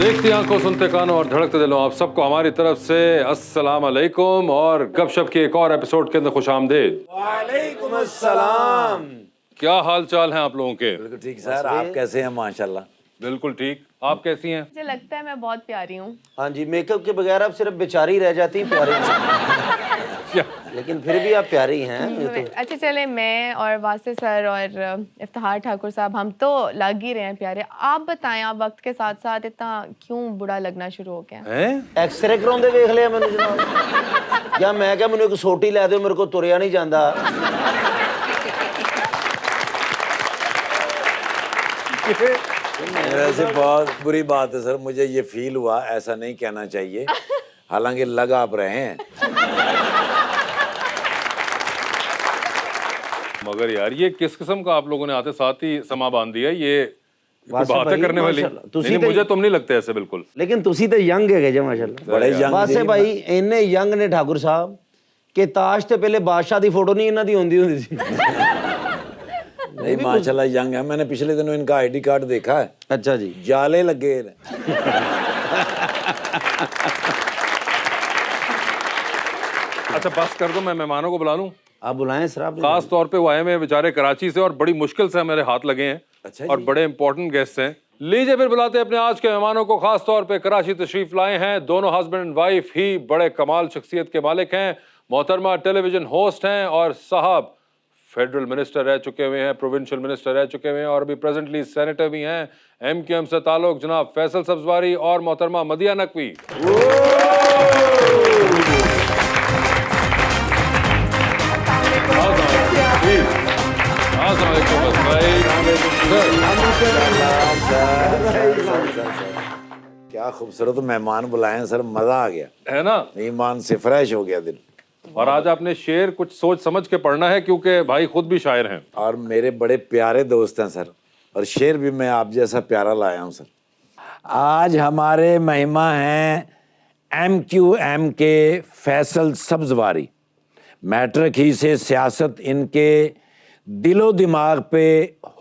देखती आंखों, सुनते कानों और धड़कते दिलों, आप सबको हमारी तरफ से अस्सलाम अलैकुम और गपशप के एक और एपिसोड के अंदर खुशामदीद। वालेकुम अस्सलाम। क्या हाल चाल हैं आप लोगों के? बिल्कुल ठीक सर, आप कैसे हैं? माशाल्लाह। बिल्कुल ठीक, आप कैसी हैं? मुझे लगता है मैं बहुत प्यारी हूँ। हाँ जी, मेकअप के बगैर आप सिर्फ बेचारी रह जाती हैं, प्यारी नहीं। लेकिन फिर भी आप प्यारी हैं। ये तो अच्छा चले, मैं और वासिफ सर और इफ्तिखार ठाकुर साहब हम तो लग ही रहे हैं प्यारे। आप बताएं, आप वक्त के साथ साथ इतना क्यों बुरा लगना शुरू हो गया? हैं? एक्सरे कराਉਂਦੇ ਵੇਖ ਲਿਆ ਮੈਨੂੰ ਜਨਾਬ। ਜਾਂ ਮੈਂ ਕਿਹਾ ਮੈਨੂੰ ਇੱਕ ਸੋਟੀ ਲੈ ਦਿਓ, ਮੇਰੇ ਕੋਲ ਤੁਰਿਆ ਨਹੀਂ ਜਾਂਦਾ। वैसे बहुत बुरी बात है सर, मुझे ये फील हुआ, ऐसा नहीं कहना चाहिए, हालांकि लग आप रहे हैं। मगर यार ये किस किस्म का आप लोगों ने आते साथ ही समा बांध दिया, ये कोई वासिफ बातें भाई, करने वाली माशाल्लाह। नहीं, मुझे तुम नहीं लगते ऐसे बिल्कुल। लेकिन ਤੁਸੀਂ ਤੇ ਯੰਗ ਹੈਗੇ ਜੇ ਮਾਸ਼ਾਅੱਲਾ। बड़े यंग ਵਾਸੇ ਭਾਈ ਇੰਨੇ ਯੰਗ ਨੇ ਠਾਕੁਰ ਸਾਹਿਬ ਕਿ ਤਾਸ਼ ਤੇ ਪਹਿਲੇ ਬਾਦਸ਼ਾਹ ਦੀ ਫੋਟੋ ਨਹੀਂ ਇਹਨਾਂ ਦੀ ਹੁੰਦੀ ਸੀ। नहीं माशाल्लाह यंग है। मैंने पिछले दिनों इनका आईडी कार्ड देखा है, अच्छा जी, जाले लगे हैं। अच्छा बस कर दो, मैं मेहमानों को बुला लूं। आप बुलाएं सर। आप खास तौर पे वो आए हुए हैं बेचारे कराची से और बड़ी मुश्किल से मेरे हाथ लगे हैं। अच्छा और बड़े इंपॉर्टेंट गेस्ट हैं। लीजिए फिर बुलाते हैं अपने आज के मेहमानों को। खास तौर पे कराची तशरीफ लाए हैं, दोनों हस्बैंड एंड वाइफ ही बड़े कमाल शख्सियत के मालिक हैं। मोहतरमा टेलीविजन होस्ट हैं और साहब फेडरल मिनिस्टर रह चुके हुए हैं, प्रोविंशियल मिनिस्टर रह चुके हुए हैं और अभी प्रेजेंटली सेनेटर भी हैं। MQM से ताल्लुक जनाब फैसल सब्जवारी और मोहतरमा मदिया नकवी। क्या खूबसूरत मेहमान बुलाए हैं सर, मजा आ गया है ना? ईमान से फ्रेश हो गया दिल। और आज आपने शेर कुछ सोच समझ के पढ़ना है क्योंकि भाई खुद भी शायर हैं और मेरे बड़े प्यारे दोस्त हैं सर, और शेर भी मैं आप जैसा प्यारा लाया हूँ सर। आज हमारे महिमा हैं MQM के फैसल सब्जवारी। मैट्रिक ही से सियासत इनके दिलो दिमाग पे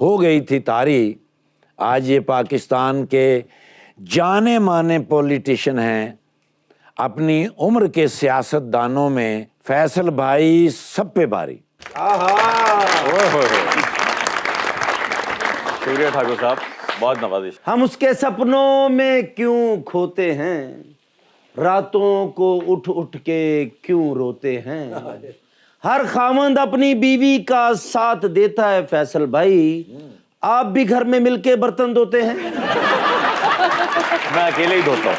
हो गई थी तारी। आज ये पाकिस्तान के जाने माने पॉलिटिशियन हैं। अपनी उम्र के सियासतदानों में फैसल भाई सब पे भारी। शुक्रिया ठाकुर साहब, बहुत नवाजिश। हम उसके सपनों में क्यों खोते हैं, रातों को उठ उठ के क्यों रोते हैं। हर खामंद अपनी बीवी का साथ देता है फैसल भाई। आप भी घर में मिलके बर्तन धोते हैं? मैं अकेले ही धोता हूँ।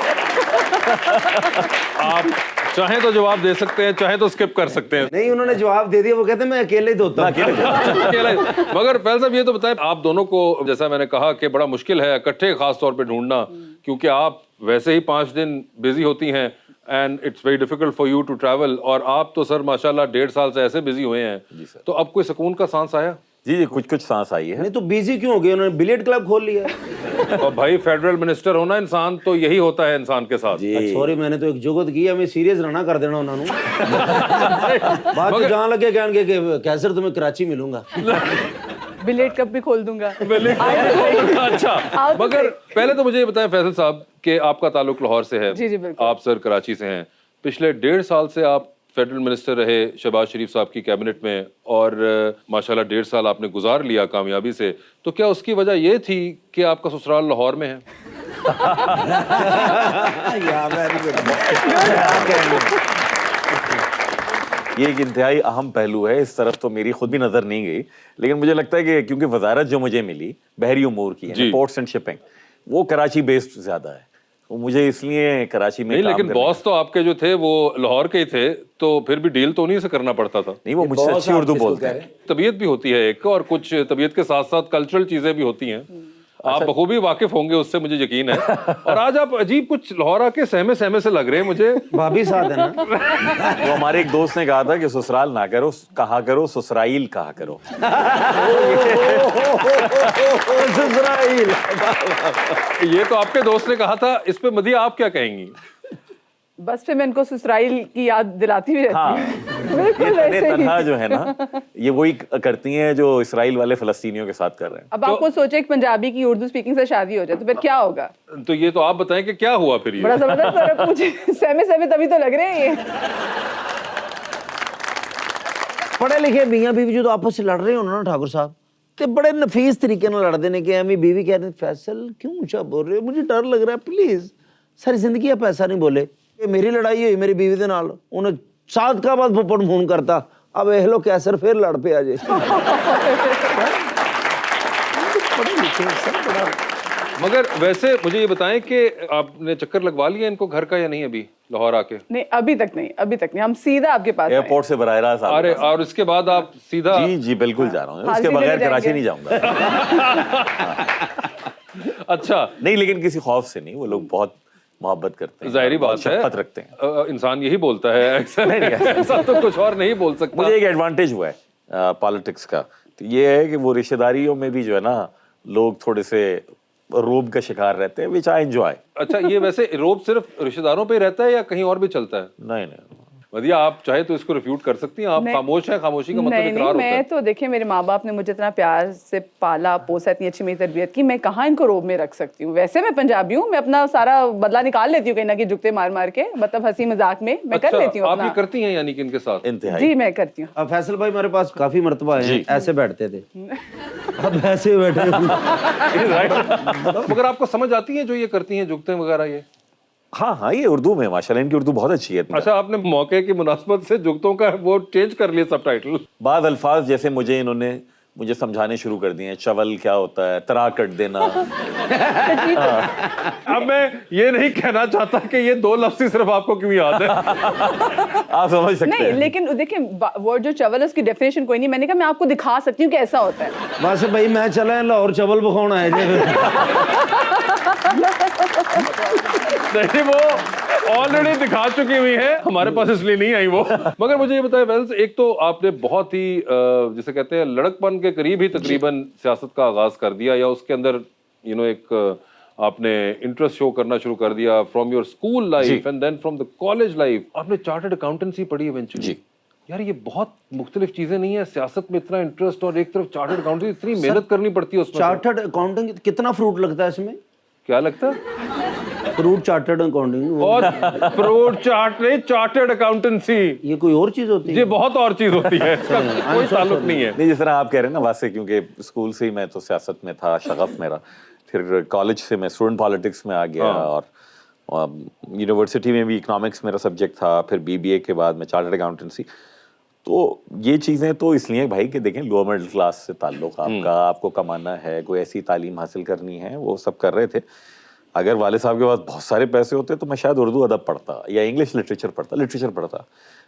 आप चाहें तो जवाब दे सकते हैं, चाहें तो स्किप कर सकते हैं। नहीं, उन्होंने जवाब दे दिया, वो कहते हैं मैं अकेले ही धोता हूँ। अकेला। मगर फैसल साहब ये तो बताएं, आप दोनों को जैसा मैंने कहा कि बड़ा मुश्किल है इकट्ठे खास तौर पे ढूंढना, क्योंकि आप वैसे ही 5 दिन बिजी होती हैं and it's very difficult for you to travel. और आप तो सर माशाल्लाह 1.5 साल से ऐसे बिजी हुए हैं, तो अब कोई सुकून का सांस आया? जी कुछ कुछ सांस आई है। नहीं तो बिजी क्यों हो गए? उन्होंने बिलियर्ड क्लब खोल लिया। और भाई फेडरल मिनिस्टर होना इंसान तो यही होता है इंसान के साथ। सॉरी, मैंने तो एक जुगत की है, मैं सीरियस रहना कर देना उन्होंने। बात तो जहाँ लगे कहने के कैसर तुम्हें कराची मिलूंगा। बिलियर्ड क्लब भी खोल दूंगा। अच्छा, मगर पहले तो मुझे ये बताएं फैसल साहब कि आपका ताल्लुक लाहौर से है। जी जी बिल्कुल। आप सर कराची से हैं। पिछले 1.5 साल से आप फेडरल मिनिस्टर रहे शहबाज शरीफ साहब की कैबिनेट में और माशाल्लाह 1.5 साल आपने गुजार लिया कामयाबी से। तो क्या उसकी वजह ये थी कि आपका ससुराल लाहौर में है? ये एक इंतहाई अहम पहलू है, इस तरफ तो मेरी खुद भी नजर नहीं गई, लेकिन मुझे लगता है कि क्योंकि वजारत जो मुझे मिली बहरी उमूर की, पोर्ट्स एंड शिपिंग, वो कराची बेस्ड ज्यादा है, तो मुझे इसलिए कराची में नहीं, लेकिन बॉस तो आपके जो थे वो लाहौर के ही थे, तो फिर भी डील तो उन्हीं से करना पड़ता था। नहीं, वो मुझसे अच्छी उर्दू बोलते हैं। तबीयत भी होती है एक, और कुछ तबीयत के साथ साथ कल्चरल चीजें भी होती हैं। आप बखूबी वाकिफ होंगे उससे, मुझे यकीन है। और आज आप अजीब कुछ लाहौर आके सहमे सहमे से लग रहे हैं मुझे। भाभी साथ है ना? वो हमारे एक दोस्त ने कहा था कि ससुराल ना करो, कहा करो ससुराइल कहा करो। ससुराइल। ये तो आपके दोस्त ने कहा था, इस पे मदिया आप क्या कहेंगी? बस फिर मैं इनको ससुराइल की याद दिलाती भी रहती हूँ। बिल्कुल तने वैसे ही। तनहा जो है ना, ये वही करती हैं जो इसराइल वाले फलस्तीनियों के साथ कर रहे हैं। अब आपको सोचे एक पंजाबी की उर्दू स्पीकिंग से शादी हो जाए तो फिर क्या होगा? तो ये तो आप बताएं कि क्या हुआ फिर बड़ा ये? जबरदस्त फर्क पूछे, सहमे सहमे तभी तो लग रहे हैं ये। पढ़े लिखे मियां बीवी जो आपस में लड़ रहे हो ना ठाकुर साहब, ते बड़े नफीस तरीके ਨਾਲ लड़ते ने कि एमी बीवी कह रही फैसल क्यों ऊंचा बोल रहे हो, मुझे डर लग रहा है, प्लीज सारी जिंदगी आप ऐसा नहीं बोले। ये मेरी लड़ाई हुई मेरी बीवी के नाल, उन्हें सात का बाद फुप्पड़ फोन करता, अब देख लो कैसर फिर लड़ पे आ जे। पढ़े लिखे सब बड़ा। मगर वैसे मुझे ये बताएं कि आपने चक्कर लगवा लिया इनको घर का या नहीं अभी लाहौर आके? नहीं अभी तक नहीं, अभी तक नहीं, हम सीधा आपके पास आए। एयरपोर्ट से बराह रास्त आपके अरे पास। और इसके बाद आप सीधा? जी जी बिल्कुल जा रहा हूँ, हाल उसके भी बगैर लेने कराची जाएंगे। नहीं जाऊंगा। अच्छा, नहीं लेकिन किसी खौफ से नहीं, वो लोग बहुत मोहब्बत करते हैं, जाहिर बहुत बात है, शफकत रखते हैं। इंसान यही बोलता है अक्सर, नहीं, नहीं, ऐसा तो कुछ और नहीं बोल सकता। मुझे एक एडवांटेज हुआ है पॉलिटिक्स का, तो ये है कि वो रिश्तेदारियों में भी जो है ना लोग थोड़े से रोब का शिकार रहते हैं, विच आई एंजॉय। अच्छा, ये वैसे रोब सिर्फ रिश्तेदारों पे ही रहता है या कहीं और भी चलता है? नहीं नहीं, वधिया, आप चाहे तो इसको रिफ्यूट कर सकती हैं, आप नहीं। खामोश हैं, खामोशी का मतलब नहीं इकरार नहीं, होता है। मैं तो देखिए मेरे माँ बाप ने मुझे इतना प्यार से पाला पोसा, इतनी अच्छी मेरी तरबियत की, मैं कहाँ इनको रोब में रख सकती हूँ। वैसे मैं पंजाबी हूँ, मैं अपना सारा बदला निकाल लेती हूँ कहीं ना कहीं जुगते मार मार के, मतलब हंसी मजाक में मैं कर लेती हूँ आप ये अपना। करती हैं यानी कि इनके साथ? इंतहाई। जी मैं करती हूँ। अब फैसल भाई हमारे पास काफी मर्तबा है, ऐसे बैठते थे, अब ऐसे बैठे। मगर आपको समझ आती है जो ये करती हैं जुगते वगैरह ये? हाँ हाँ, ये उर्दू में माशाल्लाह इनकी उर्दू बहुत अच्छी है। अच्छा, आपने मौके की मुनासबत से जुगतों का वो चेंज कर लिया सबटाइटल? बाद अल्फाज जैसे मुझे समझाने शुरू कर दिए हैं, चवल क्या होता है, तरा कट देना। अब मैं ये नहीं कहना चाहता कि ये दो लफ्ज़ ही सिर्फ आपको क्यों याद है। आप समझ सकते नहीं हैं। लेकिन देखिए वर्ड जो चवल है उसकी डेफिनेशन कोई नहीं, मैंने कहा मैं आपको दिखा सकती हूँ कि ऐसा होता है। बस भाई मैं चला लाहौर चवल बखाना है नहीं, वो ऑलरेडी दिखा चुकी हुई है, हमारे पास इसलिए नहीं आई वो। मगर मुझे ये बताएं वेल्स, एक तो आपने बहुत ही जिसे कहते हैं लड़कपन के करीब ही तकरीबन सियासत का आगाज कर दिया, या उसके अंदर एक आपने इंटरेस्ट शो करना शुरू कर दिया from your school life and then from the college life. आपने चार्टर्ड अकाउंटेंसी पढ़ी इवेंचुअली? जी। यार ये बहुत मुख्तलिफ चीजें नहीं है, सियासत में इतना इंटरेस्ट और एक तरफ चार्टर्ड अकाउंटेंसी, इतनी मेहनत करनी पड़ती है उसमें। चार्टर्ड अकाउंटिंग कितना फ्रूट लगता है इसमें? क्या लगता है? फ्रूट चार्टर्ड अकाउंटिंग और फ्रूट चार्ट नहीं, चार्टर्ड अकाउंटेंसी ये कोई और चीज होती ये है? बहुत और चीज होती है, इसका कोई ताल्लुक नहीं है। नहीं, जिस तरह आप कह रहे हैं ना वासे, क्योंकि स्कूल से ही मैं तो सियासत में था, शगफ मेरा, फिर कॉलेज से मैं स्टूडेंट पॉलिटिक्स में आ गया, और यूनिवर्सिटी में भी इकोनॉमिक्स मेरा सब्जेक्ट था, फिर बीबीए के बाद मैं चार्टर्ड अकाउंटेंसी। तो ये चीज़ें तो इसलिए भाई कि देखें लोअर मिडिल क्लास से ताल्लुक आपका, आपको कमाना है, कोई ऐसी तालीम हासिल करनी है, वो सब कर रहे थे। अगर वाले साहब के पास बहुत सारे पैसे होते तो मैं शायद उर्दू अदब पढ़ता या इंग्लिश लिटरेचर पढ़ता,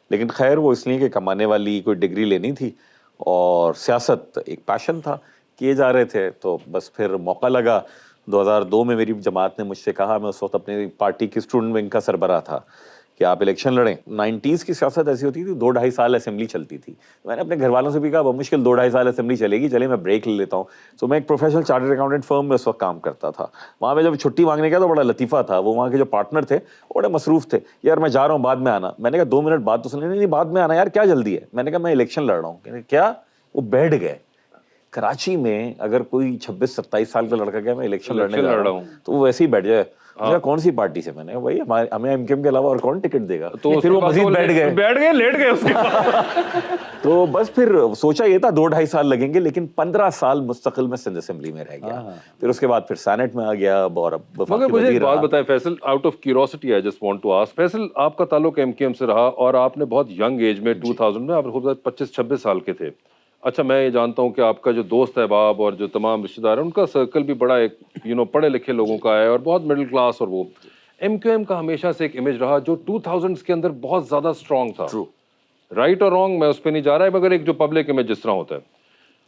लेकिन खैर वो इसलिए कि कमाने वाली कोई डिग्री लेनी थी और सियासत एक पैशन था, किए जा रहे थे, तो बस फिर मौका लगा। 2002 में मेरी जमात ने मुझसे कहा, मैं उस वक्त अपनी पार्टी की स्टूडेंट विंग का सरबराह था, कि आप इलेक्शन लड़ें। 90s की सियासत ऐसी होती थी, 2-2.5 साल असेंबली चलती थी। मैंने अपने घर वालों से भी कहा मुश्किल 2-2.5 साल असेंबली चलेगी, चले मैं ब्रेक ले लेता हूँ। तो मैं एक प्रोफेशनल चार्टर्ड अकाउंटेंट फर्म में उस वक्त काम करता था। वहाँ पे जब छुट्टी मांगने गया तो बड़ा लतीफ़ा था, वो वहाँ के जो पार्टनर थे वो बड़े मसरूफ़ थे, यार मैं जा रहा हूँ बाद में आना। मैंने कहा 2 मिनट बाद तो सुन, नहीं बाद में आना यार, क्या जल्दी है? मैंने कहा मैं इलेक्शन लड़ रहा हूँ। कहने क्या? वो बैठ गए। कराची में अगर कोई 26-27 साल का लड़का क्या मैं इलेक्शन लड़ने जा रहा हूँ तो वो वैसे ही बैठ जाए। कौन सी पार्टी से? मैंने भाई हमें एमकेएम के अलावा और कौन टिकट देगा? तो फिर वो मजीद बैठ गए लेट गए उसके बाद। तो बस फिर सोचा ये था 2-2.5 साल लगेंगे, लेकिन 15 साल मुस्तकिल में सिंध असेंबली में रह गया। फिर उसके बाद फिर सेनेट में आ गया और अब मगर मुझे एक बात बताएं Faisal, out of curiosity I just want to ask, Faisal आपका ताल्लुक एमकेएम से रहा और आपने बहुत यंग एज में 2000 में आप 25-26 साल के थे। अच्छा, मैं ये जानता हूँ कि आपका जो दोस्त अहबाब और जो तमाम रिश्तेदार हैं उनका सर्कल भी बड़ा एक पढ़े लिखे लोगों का है और बहुत मिडिल क्लास, और वो एमक्यूएम का हमेशा से एक इमेज रहा जो 2000s के अंदर बहुत ज़्यादा स्ट्रॉन्ग था। True. राइट और रॉन्ग मैं उस पर नहीं जा रहा है, मगर एक जो पब्लिक इमेज जिस तरह होता है,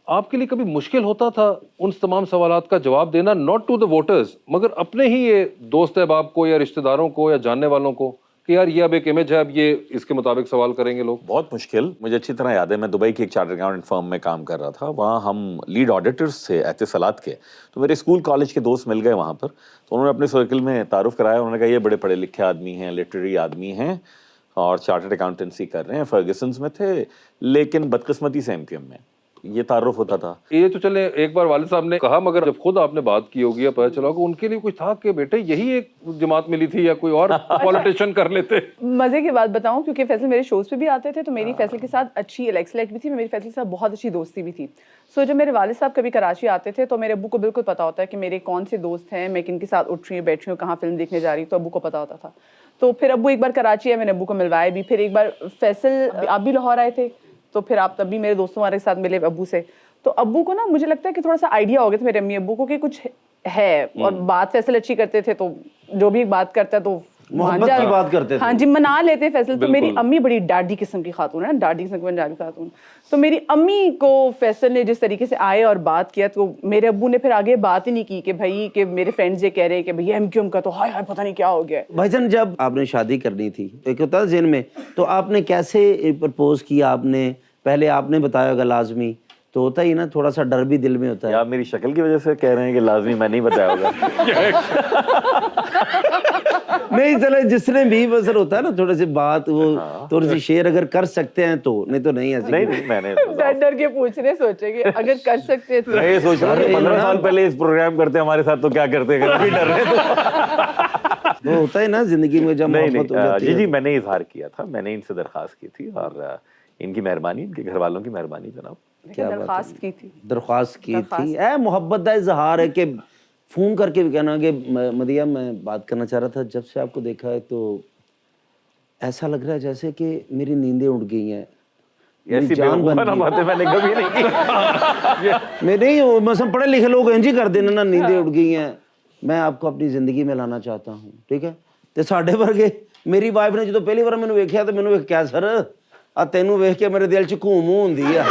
आपके लिए कभी मुश्किल होता था उन तमाम सवालात का जवाब देना, नॉट टू द वोटर्स मगर अपने ही ये दोस्त अहबाब को या रिश्तेदारों को या जानने वालों को, कि यार ये अब एक इमेज है, अब ये इसके मुताबिक सवाल करेंगे लोग? बहुत मुश्किल। मुझे अच्छी तरह याद है, मैं दुबई की एक चार्टर्ड अकाउंटेंट फर्म में काम कर रहा था, वहाँ हम लीड ऑडिटर्स थे एहतिसालात के। तो मेरे स्कूल कॉलेज के दोस्त मिल गए वहाँ पर, तो उन्होंने अपने सर्कल में तारुफ कराया। उन्होंने कहा ये बड़े पढ़े लिखे आदमी हैं, लिटरेरी आदमी हैं, और चार्टर्ड अकाउंटेंसी कर रहे हैं, फर्गसन्स में थे, लेकिन बदकिस्मती से एमक्यूएम में ये तारुफ होता था। ये तो चले एक बार वालिद साहब ने कहा, मगर जब खुद आपने बात की होगी या पता चला होगा, उनके लिए कुछ था कि बेटे यही एक जमात मिली थी या कोई और पॉलिटिशियन कर लेते। मजे की बात बताऊं, क्योंकि फैसल मेरे शोज पे भी आते थे, तो मेरी फैसल के साथ अच्छी सेलेक्ट भी थी, मेरी फैसल के साथ बहुत अच्छी दोस्ती भी थी। सो जब मेरे वालिद साहब कभी कराची आते थे तो मेरे अब्बू को बिल्कुल पता होता है कि मेरे कौन से दोस्त हैं, मैं किन के साथ उठ रही हूँ, बैठ रही हूँ, कहाँ फिल्म देखने जा रही हूँ, तो अब्बू को पता होता था। तो फिर अब्बू एक बार कराची आए, मैंने अब्बू को मिलवाया भी। फिर एक बार फैसल आप भी लाहौर आए थे, तो फिर आप तब भी मेरे दोस्तों हमारे साथ मिले अब्बू से। तो अब्बू को ना मुझे लगता है कि थोड़ा सा आइडिया हो गया था मेरे अम्मी अब्बू को कि कुछ है, और बात फैसल अच्छी करते थे, तो जो भी बात करता है तो मोहब्बत की बात करते थे। हाँ जी, मना लेते फैसल। तो मेरी अम्मी बड़ी डाडी किस्म की खातून है ना, डाडी किस्म की पंजाबी खातून। तो मेरी अम्मी को फैसल ने जिस तरीके से आए और बात किया, तो मेरे अब्बू ने फिर आगे बात ही नहीं की कि भाई कि मेरे फ्रेंड्स ये कह रहे हैं कि भैया एमक्यूएम का तो हाय हाय पता नहीं क्या हो गया है। भाईजान, जब आपने शादी करनी थी, एक होता है जेन में, तो आपने कैसे प्रपोज किया? आपने पहले आपने बताया होगा लाजमी, तो होता ही ना, थोड़ा सा डर भी दिल में होता है। आप मेरी शक्ल की वजह से कह रहे हैं कि लाजमी मैं नहीं बताया होगा? नहीं चले, जिसने भी बसर होता है ना, थोड़ी सी बात वो थोड़ी सी शेयर अगर कर सकते हैं तो, नहीं तो नहीं ऐसी। नहीं मैंने डर डर के पूछ रहे, सोचेंगे अगर कर सकते तो। मैं ये सोच रहा हूँ 15 साल पहले इस प्रोग्राम करते हमारे साथ तो क्या करते, अगर अभी डर रहे तो। वो होता है ना जिंदगी में जब नहीं मोहब्बत हो जाती जी है। जी, मैंने इजहार किया था, मैंने इनसे दरख्वास्त की थी, और इनकी मेहरबानी, इनके घर वालों की मेहरबानी जनाब। क्या बात दरख्वास्त की थी, दरख्वास्त की थी। ए मोहब्बत का इजहार है कि फोन करके भी कहना कि मदिया मैं बात करना चाह रहा था, जब से आपको देखा है तो ऐसा लग रहा है जैसे कि मेरी नींदें उड़ गई हैं, ऐसी बेवकूफ़ाना बातें मैंने कभी नहीं की। मैं नहीं, मतलब पढ़े लिखे लोग इंज ही कर देना ना, नींदें उड़ गई हैं, मैं आपको अपनी जिंदगी में लाना चाहता हूँ, ठीक है? तो साढ़े वर्गे मेरी वाइफ ने जो पहली बार मैंने वेख्या तो मैंने क्या सर आ तेनू वेख के मेरे दिल च घूम होंदी है।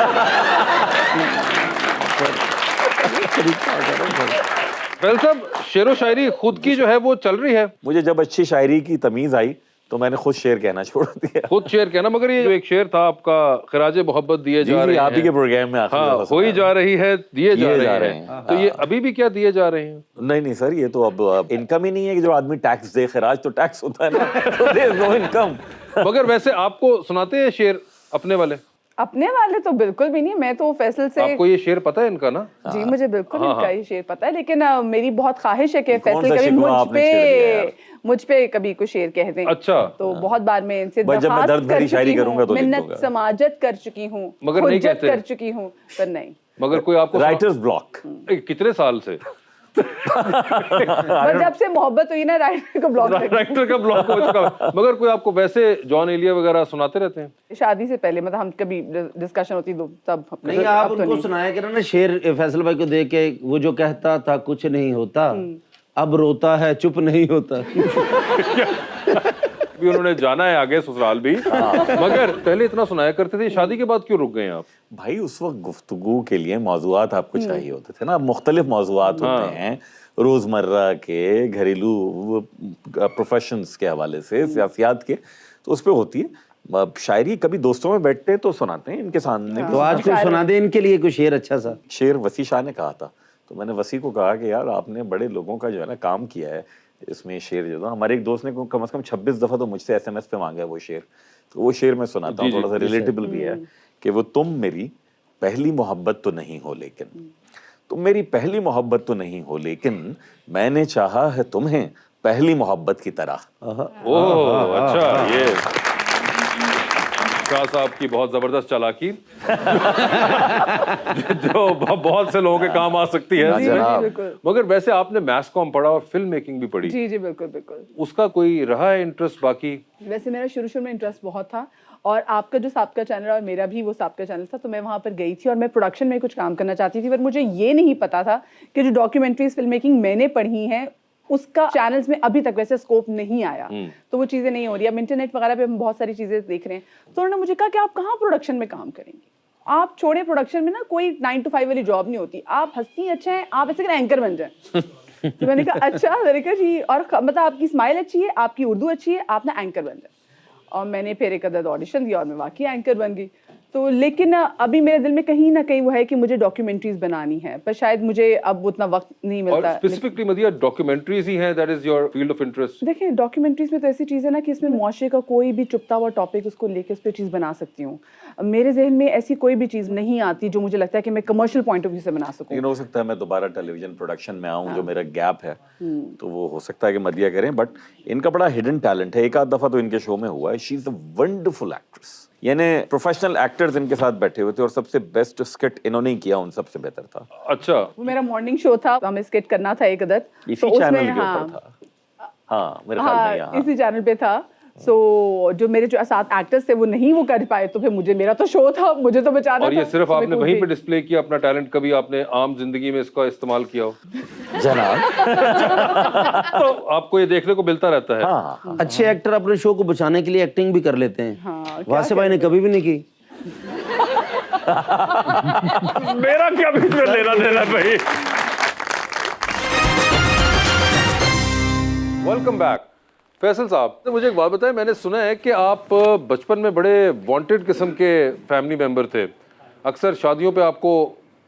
फैसल साहब, शेरो शायरी खुद की जो है वो चल रही है। मुझे जब अच्छी शायरी की तमीज आई तो मैंने खुद शेर कहना छोड़ दिया। खुद शेर कहना, मगर ये जो एक शेर था आपका, खिराज मोहब्बत दिए जा रहे हैं, आप ही के प्रोग्राम में आखिरी हाँ, दफा हो ही जा रही है, दिए जा जा रहे रहे हैं। तो ये अभी भी क्या दिए जा रहे हैं? नहीं सर, ये तो अब इनकम ही नहीं है कि जो आदमी टैक्स दे, खिराज तो टैक्स होता है ना, तो देयर नो इनकम। मगर वैसे आपको सुनाते हैं शेर अपने वाले? अपने वाले तो बिल्कुल भी नहीं, मैं तो फैसल से। आपको ये शेर पता है इनका ना? जी मुझे बिल्कुल इनका ये शेर पता है, लेकिन मेरी बहुत ख्वाहिश है कि कौन फैसल सा कभी शिकवा आपने छेड़ दिया यार? मुझ पे कभी कुछ शेर कह दें। अच्छा। तो बहुत बार मैं इनसे भाई, जब मैं दरख्वास्त दर्द भरी कर शायरी चुकी करूंगा हूँ, तो लिख मिन्नत दूंगा। समाजत कर चुकी हूँ, मगर नहीं हुज्जत कहते। कर चुकी हूँ, पर नहीं। मगर कोई आपको राइटर्स ब्लॉक। कितने साल से? पर जब से मोहब्बत हुई ना, राइटर को ब्लॉक कर राइटर का ब्लॉक हो चुका है। मगर कोई आपको वैसे जॉन एलिया वगैरह सुनाते रहते हैं? शादी से पहले, मतलब हम कभी डिस्कशन होती तो तब। नहीं, आप उनको सुनाया करो ना शेर, फैसल भाई को देख के, वो जो कहता था कुछ नहीं होता, अब रोता है चुप नहीं होता। भी उन्होंने जाना है आगे ससुराल भी, मगर पहले इतना सुनाया करते थे, शादी के बाद क्यों रुक गए आप? भाई उस वक्त गुफ्तगू के लिए मौज़ूआत आपको चाहिए होते थे ना, मुख्तलिफ मौज़ूआत होते हैं रोज़मर्रा के, घरेलू प्रोफेशंस के हवाले से, सियासियात के, तो उस पर होती है शायरी। कभी दोस्तों में बैठते तो सुनाते हैं इनके सामने भी। तो आज कोई सुना दे इनके लिए कोई शेर अच्छा सा। शेर वसी शाह ने कहा था, तो मैंने वसी को कहा कि यार आपने बड़े लोगों का जो है ना काम किया है, इसमें शेर जो था, हमारे एक दोस्त ने कम से कम 26 दफा तो मुझसे SMS पे मांगा है वो शेर, तो वो शेर मैं सुनाता हूँ, थोड़ा सा रिलेटेबल भी है कि वो तुम मेरी पहली मोहब्बत तो नहीं हो लेकिन, तुम मेरी पहली मोहब्बत तो नहीं हो लेकिन मैंने चाहा है तुम्हें पहली मोहब्बत की तरह। ओह अच्छा, ये शाह साहब की बहुत जबरदस्त चालाकी जो बहुत से लोगों के काम आ सकती है। मगर वैसे आपने मैथ्स कॉम पढ़ा और फिल्म मेकिंग भी पढ़ी, जी जी बिल्कुल बिल्कुल। उसका कोई रहा है इंटरेस्ट? बाकी वैसे मेरा शुरू में इंटरेस्ट बहुत था, और आपका जो साबका चैनल और मेरा भी वो साबका चैनल था, तो मैं वहाँ पर गई थी और मैं प्रोडक्शन में कुछ काम करना चाहती थी, पर मुझे ये नहीं पता था कि जो डॉक्यूमेंट्रीज फिल्म मेकिंग मैंने पढ़ी हैं उसका चैनल्स में अभी तक वैसे स्कोप नहीं आया, तो वो चीज़ें नहीं हो रही। अब इंटरनेट वगैरह पे हम बहुत सारी चीज़ें देख रहे हैं, तो उन्होंने मुझे कहा कि आप कहाँ प्रोडक्शन में काम करेंगे, आप छोड़े प्रोडक्शन में ना कोई 9 to 5 वाली जॉब नहीं होती, आप हंसती अच्छे हैं, आप ऐसे एंकर बन जाए। तो मैंने कहा अच्छा, मैंने कहा जी, और मतलब आपकी स्माइल अच्छी है, आपकी उर्दू अच्छी है, आप ना एंकर बन जाए। और मैंने फिर एक अदद ऑडिशन दिया और मैं वाकई एंकर बन गई। तो लेकिन अभी मेरे दिल में कहीं ना कहीं वो है कि मुझे डॉक्यूमेंट्रीज बनानी है, पर शायद मुझे अब उतना वक्त नहीं और मिलता। स्पेसिफिकली मदिया डॉक्यूमेंट्रीज ही हैं, that is your field of interest? देखिए डॉक्यूमेंट्रीज में तो ऐसी चीज़ है ना कि इसमें मुआशरे का कोई भी चुपता हुआ टॉपिक उसको लेके उस पर चीज़ बना सकती हूँ। मेरे जहन में ऐसी कोई भी चीज़ नहीं आती जो मुझे लगता है कि मैं कमर्शियल पॉइंट ऑफ व्यू से बना सकूँ। लेकिन हो सकता है मैं दोबारा टेलीविजन प्रोडक्शन में आऊं, जो मेरा गैप है तो वो हो सकता है कि मदिया करें, बट इनका बड़ा हिडन टैलेंट है। एक आध दफा तो इनके शो में हुआ है। She is a wonderful actress. यानी प्रोफेशनल एक्टर्स इनके साथ बैठे हुए थे और सबसे बेस्ट स्किट इन्होंने ही किया, उन सबसे बेहतर था। अच्छा, वो मेरा मॉर्निंग शो था, हमें स्किट करना था एक अदद, इसी तो चैनल उसमें के ऊपर था। हाँ मेरे ख्याल में यहाँ। इसी चैनल पे था। सो जो मेरे जो साथ एक्टर्स थे वो नहीं वो कर पाए, तो फिर मुझे, मेरा तो शो था, मुझे तो बचाना और था। ये सिर्फ तो मैं आपने कूद वहीं गई। पे डिस्प्ले किया अपना टैलेंट, कभी आपने आम जिंदगी में इसका इस्तेमाल किया हो जनाब। तो आपको ये देखने को मिलता रहता है। हाँ अच्छे एक्टर अपने शो को बचाने के लिए एक्टिंग भी कर लेते हैं। हाँ, वासे भाई ने कभी भी नहीं की। मेरा क्या बीच में लेना देना भाई। वेलकम बैक फैसल साहब। तो मुझे एक बात बताएं, मैंने सुना है कि आप बचपन में बड़े वांटेड किस्म के फैमिली मेंबर थे, अक्सर शादियों पे आपको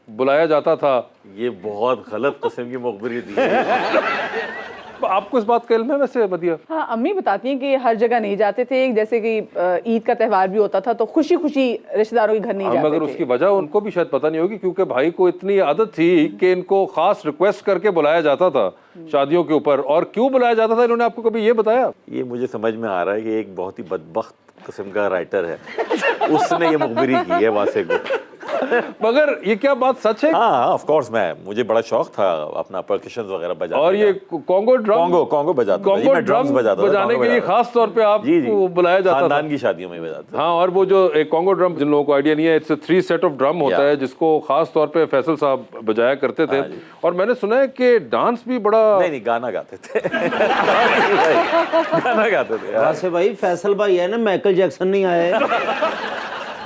बुलाया जाता था। ये बहुत गलत किस्म की मुखबिरी दी है। आपको इस बात का इल्म है वैसे मदिया? हाँ, अम्मी बताती हैं कि हर जगह नहीं जाते थे, जैसे कि ईद का त्यौहार भी होता था तो खुशी खुशी रिश्तेदारों के घर नहीं जाते मगर थे। उसकी वजह उनको भी शायद पता नहीं होगी, क्योंकि भाई को इतनी आदत थी कि इनको खास रिक्वेस्ट करके बुलाया जाता था शादियों के ऊपर। और क्यों बुलाया जाता था, इन्होंने आपको कभी ये बताया? ये मुझे समझ में आ रहा है कि एक बहुत ही बदबख्त किस्म का राइटर है, उसने ये मुखबिरी की है वासे को। मगर ये क्या बात सच है? हाँ ऑफ कोर्स, मुझे बड़ा शौक था अपना परकशन वगैरह बजाने और ये का। कॉन्गो ड्रम, कॉन्गो बजाता था जी, कॉन्गो मैं ड्रम ड्रम्स बजाता था, बजाने कॉन्गो के लिए बजाता खास तौर पे था। आप जी जी बुलाया जाता था। खानदान की शादियों में बजाता था। हाँ, और वो जो एक कॉन्गो ड्रम, जिन लोगों को आइडिया नहीं है, इट्स 3 सेट ऑफ ड्रम होता है, जिसको खास तौर पे फैसल साहब बजाया करते थे। और मैंने सुना है कि डांस भी बड़ा। नहीं गाना गाते थे। गाना गाते थे। वासे भाई, फैसल भाई है ना, माइकल जैक्सन नहीं आए।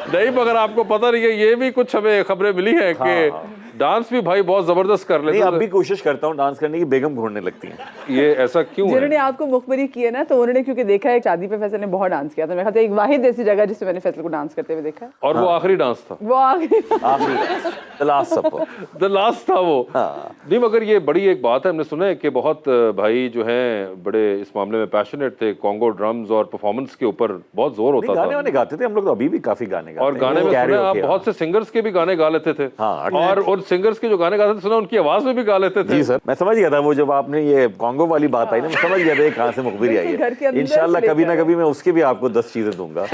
नहीं, मगर आपको पता नहीं है, ये भी कुछ हमें खबरें मिली हैं कि डांस भी भाई बहुत जबरदस्त कर लेते नहीं, अब थे। भी कोशिश करता हूँ डांस करने की, बेगम घूरने लगती हैं। ये ऐसा क्यों जिन्होंने है? आपको मुखबरी की है ना, तो उन्होंने क्योंकि देखा है शादी पे फैसल ने बहुत डांस किया था। मेरे ख्याल से एक वाहिद ऐसी जगह जिससे मैंने फैसल को डांस करते हुए देखा है, और वो आखिरी डांस था, वो आगे। आखिरी लास्ट सपोर्ट। द लास्ट था वो। नहीं, मगर ये बड़ी एक बात है, हमने सुना है कि बहुत भाई जो हैं बड़े इस मामले में पैशनेट थे, कॉन्गो ड्रम्स और परफॉर्मेंस के ऊपर बहुत जोर होता गाने था। वाने गाते थे हम लोग, तो अभी भी काफी गाने गाते और हैं। गाने में Karaoke, सुना है आप हाँ। बहुत से सिंगर्स के भी गाने गा लेते थे। हाँ, और उन सिंगर्स के जो गाने गाते थे, सुना उनकी आवाज में भी गा लेते थे। जी सर, मैं समझ गया था वो जब आपने ये कॉन्गो वाली बात आई ना, मैं समझ गया था ये कहाँ से मुखबिरी आई घर के है। अंदर इंशाल्लाह से कभी ना लेके कभी मैं उसकी भी आपको 10 चीजें दूंगा।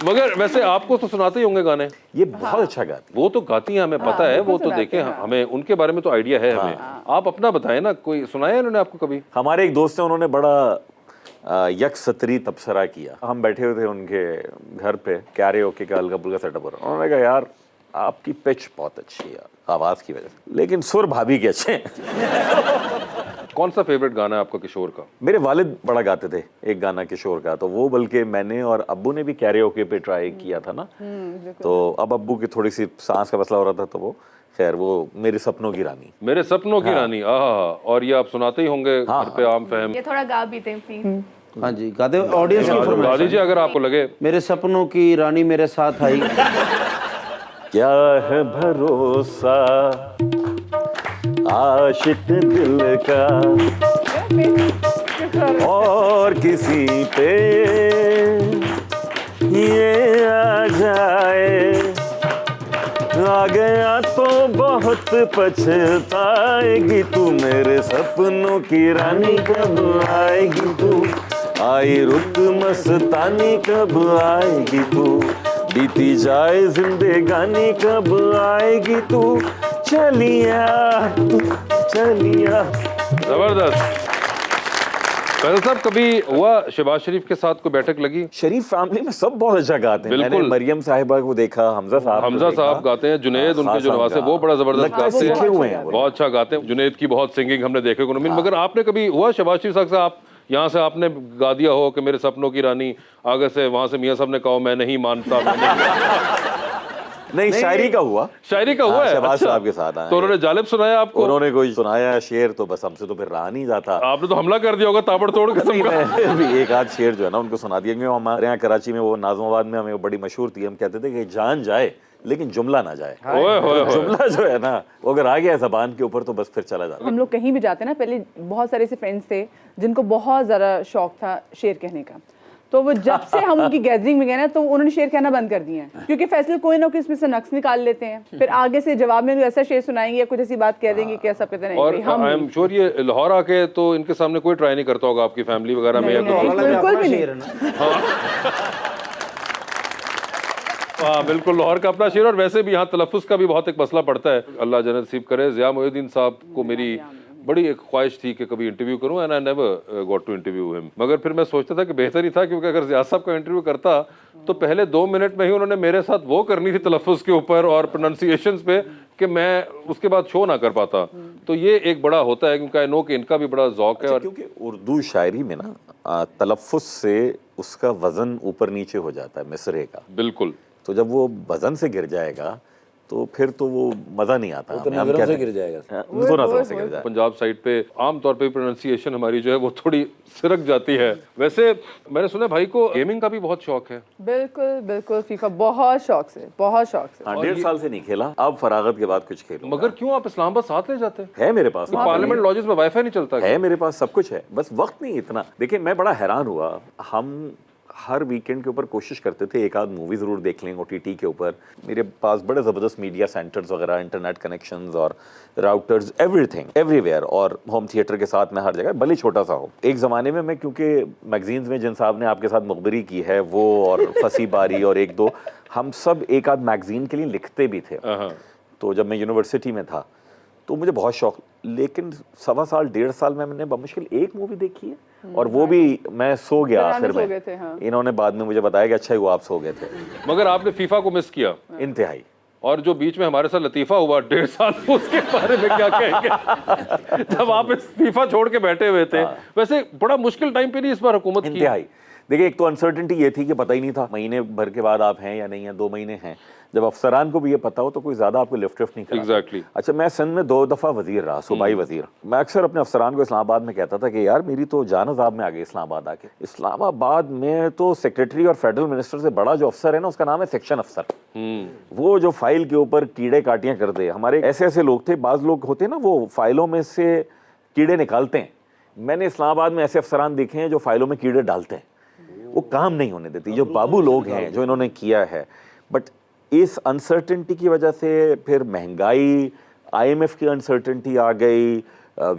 मगर वैसे आपको तो सुनाते ही होंगे गाने। ये बहुत अच्छा गाती वो तो गाती हैं, हमें पता है, वो बिल्कुल तो सुनाते देखें, हैं, हमें उनके बारे में तो आइडिया है हमें। आप अपना बताएं ना, कोई सुनाया इन्होंने आपको कभी? हमारे एक दोस्त हैं, उन्होंने बड़ा यकसतरी तबसरा किया। हम बैठे हुए थे उनके घर पे, कैरियोके का हल्का फुल्का सेटअप हो रहा। उन्होंने कहा यार आपकी पिच बहुत अच्छी है आवाज की वजह से, लेकिन सुर भाभी के अच्छे हैं। कौन सा फेवरेट गाना है आपका किशोर का? मेरे वालिद बड़ा गाते थे एक गाना किशोर का, तो वो बल्कि मैंने और अब्बू ने भी कैरियोके पे ट्राई किया था ना। तो अब अब्बू की थोड़ी सी सांस का मसला हो रहा था, तो वो खैर वो मेरे सपनों की रानी। मेरे सपनों की रानी, और ये आप सुनाते ही होंगे घर पे आम फहम। ये थोड़ा गा भी दें प्लीज। हाँ जी, गाते ऑडियंस की गा फरमाइश। दीजिए अगर आपको लगे। मेरे सपनों की रानी मेरे साथ आई। क्या है भरोसा आशिक दिल का और किसी पे ये आ जाए, आ गया तो बहुत पछताएगी तू, मेरे सपनों की रानी कब आएगी तू, आई रुत मस्तानी कब आएगी तू, बीती जाए जिंदगानी कब आएगी तू, चलिया तू चलिया। जबरदस्त। फैसल साहब, कभी हुआ शहबाज शरीफ के साथ कोई बैठक लगी? शरीफ फैमिली में सब बहुत अच्छा गाते हैं। मैंने मरियम साहिबा को देखा, हमजा साहब गाते हैं, जुनेद उनके जो नवासे वो बड़ा जबरदस्त गाते हैं, सीखे हुए हैं, बहुत अच्छा गाते हैं। जुनेद की बहुत सिंगिंग हमने देखे को नहीं। मगर आपने कभी हुआ शहबाज शरीफ साहब से आप यहाँ से आपने गा दिया हो कि मेरे सपनों की रानी, आगे से वहां से मियां साहब ने कहा मैं नहीं मानता, नहीं, शायरी का हुआ। शायरी का हुआ हाँ, है? शहबाज अच्छा। साहब के साथ आए। तो उन्होंने जालिब सुनाया आपको? उन्होंने कोई सुनाया शेर, तो बस हमसे तो फिर रहा नहीं जाता। आपने तो हमला कर दिया होगा ताबड़तोड़ किस्म का। मैं भी एक आध शेर जो है ना उनको सुना दिया, क्योंकि हमारे यहाँ कराची में वो नाज़माबाद में हमें वो बड़ी मशहूर थी, हम कहते थे कि जान जाए लेकिन जुमला ना जाए। ओए होए होए। जुमला जो है ना वो अगर आ गया ज़बान के ऊपर तो बस फिर चला जाता। हम लोग कहीं भी जाते ना, पहले बहुत सारे ऐसे फ्रेंड्स थे जिनको बहुत ज़्यादा शौक था शेर कहने का, तो वो जब से हम उनकी गैदरिंग में गए ना तो उन्होंने शेर कहना बंद कर दिए हैं, क्योंकि फैसल कोई ना कोई इसमें से नक्स निकाल लेते हैं, फिर आगे से जवाब में ऐसा शेर सुनाएंगे या कुछ ऐसी बात कह देंगे कि ऐसा कहते नहीं और भाई, हम आई एम श्योर ये लाहौर आके तो इनके सामने कोई ट्राई नहीं करता होगा आपकी फैमिली वगैरह में या नहीं, कुछ? बिल्कुल भी नहीं। शेर है ना। हाँ बिल्कुल, लाहौर का अपना शेर। और वैसे भी यहाँ तलफ़्फ़ुज़ का भी बहुत एक मसला पड़ता है। अल्लाह जन्नत नसीब करे। ज़िया मोइनुद्दीन साहब को मेरी बड़ी एक ख्वाहिश थी कि कभी इंटरव्यू करूं, and I never got to interview him. मगर फिर मैं सोचता था कि बेहतर ही था, क्योंकि अगर ज़िया साहब का इंटरव्यू करता तो पहले 2 मिनट में ही उन्होंने मेरे साथ वो करनी थी तलफ़्फ़ुज़ के ऊपर और प्रोनाउंसिएशंस पे कि मैं उसके बाद शो ना कर पाता। तो ये एक बड़ा होता है, क्योंकि आई नो कि इनका भी बड़ा ज़ौक़ है। और क्योंकि उर्दू शायरी में ना तलफ़्फ़ुज़ से उसका वज़न ऊपर नीचे हो जाता है मिसरे का। बिल्कुल। तो जब वो वज़न से गिर जाएगा तो फिर तो वो मज़ा नहीं आता। तो नजरों से गिर जाएगा। वो नजरों से गिर जाएगा। पंजाब साइड पे आम तौर पे प्रोनाउंसिएशन हमारी जो है वो थोड़ी सिरक जाती है। वैसे मैंने सुना भाई को गेमिंग का भी बहुत शौक है। बिल्कुल बिल्कुल, फीफा बहुत शौक से, बहुत शौक से। हाँ, 1.5 साल से नहीं खेला, अब फरागत के बाद कुछ खेलूंगा। मगर क्यों आप इस्लामाबाद साथ ले जाते हैं? है मेरे पास, पार्लियामेंट लॉजेस में वाईफाई नहीं चलता? है मेरे पास, सब कुछ है, बस वक्त नहीं इतना। देखिए मैं बड़ा हैरान हुआ, हम हर वीकेंड के ऊपर कोशिश करते थे एक आध मूवी ज़रूर देख लें OTT के ऊपर। मेरे पास बड़े ज़बरदस्त मीडिया सेंटर्स वगैरह, इंटरनेट कनेक्शंस और राउटर्स, एवरीथिंग एवरीवेयर, और होम थिएटर के साथ मैं हर जगह, भले छोटा सा हो। एक ज़माने में मैं, क्योंकि मैगजीन्स में जिन साहब ने आपके साथ मुखबिरी की है वो और फसी बारी और एक दो, हम सब एक आध मैगजीन के लिए लिखते भी थे। तो जब मैं यूनिवर्सिटी में था तो मुझे बहुत शौक, लेकिन 1.25 साल 1.5 साल में मैंने बमुश्किल एक मूवी देखी है, और वो भी मैं सो गया आखिर में। हाँ। इन्होंने बाद में मुझे बताया कि अच्छा हुआ आप सो गए थे। मगर आपने फीफा को मिस किया इंतहाई। और जो बीच में हमारे साथ लतीफा हुआ 1.5 साल, उसके बारे में क्या कहेंगे? जब आप इस फीफा छोड़ के बैठे हुए थे, वैसे बड़ा मुश्किल टाइम पे नहीं इस बार हुकूमत की? इंतहाई। देखिए एक तो अनसर्टेनिटी ये थी कि पता ही नहीं था महीने भर के बाद आप हैं या नहीं हैं, 2 महीने हैं। जब अफसरान को भी ये पता हो तो कोई ज्यादा आपको लिफ्ट नहीं करता। Exactly. अच्छा, मैं सिंध में 2 दफा वजीर रहा, सूबाई वजीर। मैं अक्सर अपने अफसरान को इस्लामाबाद में कहता था कि यार मेरी तो जान अज़ाब में आ गई इस्लामाबाद आके। इस्लामाबाद में तो सेक्रेटरी और फेडरल मिनिस्टर से बड़ा जो अफसर है ना, उसका नाम है सेक्शन अफसर। वो जो फाइल के ऊपर कीड़े काटियां कर दे। हमारे ऐसे ऐसे लोग थे, बाज लोग होते ना वो फाइलों में से कीड़े निकालते हैं। मैंने इस्लामाबाद में ऐसे अफसरान देखे हैं जो फाइलों में कीड़े डालते हैं, वो काम नहीं होने देती। जो बाबू लोग हैं जो इन्होंने किया है, बट इस अनसर्टेनिटी की वजह से फिर महंगाई, IMF की अनसर्टेनिटी आ गई,